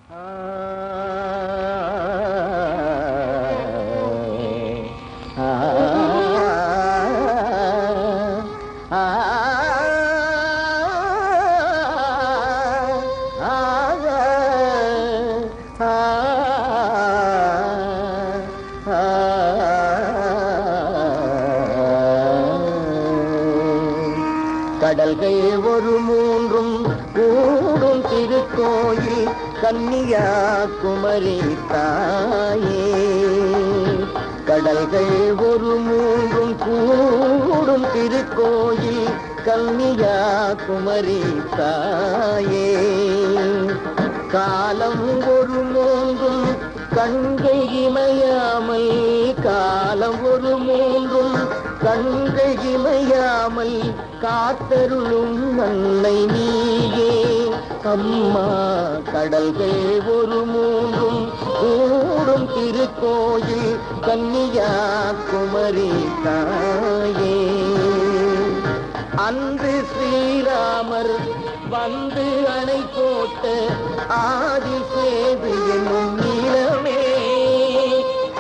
கடல்கள் ஒரு மூன்றும் கூடும் திருக்கோயில் கன்னியாகுமரி தாயே. கடல்கள் ஒரு மூன்றும் கூடும் திருக்கோயில் கன்னியாகுமரி தாயே. காலம் ஒரு மூன்றும் கண்கள் இமையாமல், காலம் ஒரு மூன்றும் கண்கள் இமையாமல் காத்தருளும் அன்னை நீயே அம்மா. கடல்கள் ஒரு மூன்றும் கூடும் திருக்கோயில் கன்னியாகுமரி தாயே. அன்று ஸ்ரீராமர் வந்து அணை போட்ட ஆதி சேது என்னும் நீளமே,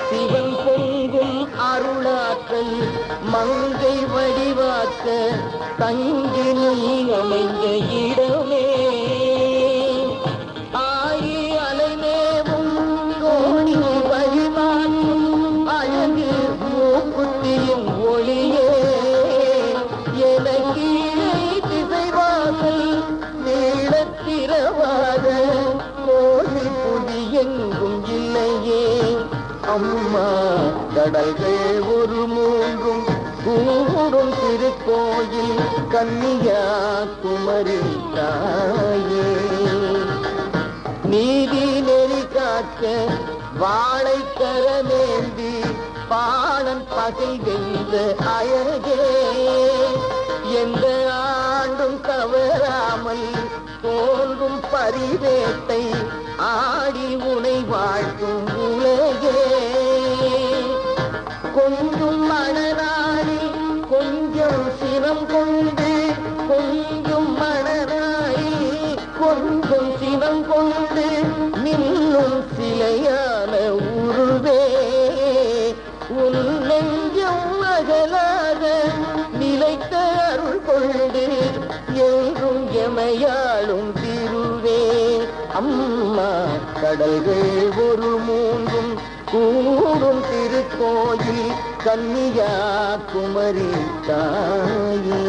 சிவன் பொங்கும் அருளாற்றல் மங்கை வடிவாக்க தங்கி நீ அமைந்த இடமே. ஆயி அலைமேவும் கோணி வழிமாற்றும் அழகு மூக்குத்தியும் ஒளியே. எனக்கீழே திசைவாசல் நீளத்திரவாத கோயில் புதி எங்கும் இல்லையே அம்மா. கடல்கள் ஒரு மூன்றும் கூடும் திருக்கோயில் கன்னியாகுமரி தாயே. நீதி நெறி காக்க வாழைக்கரமேந்தி பாலன் பகை வென்ற அழகே. எந்த ஆண்டும் தவறாமல் தோன்றும் பரிவேட்டை ஆடி உனை வாழ்த்தும் உலகே. கொஞ்சம் மணநாளில் கொஞ்சம் சினம் கொண்டு, கொஞ்சம் மணநாளில் கொஞ்சம் சினம் கொண்டு நின்னும் சிலையான உருவே. உன் நெஞ்சம் அகலாத நிலைத்த அருள் கொண்டு என்றும் எமையாளும் திருவே அம்மா. கடல்கள் ஒரு மூன்றும் கூடும் திருக்கோயில் கன்னியாகுமரி தாயே.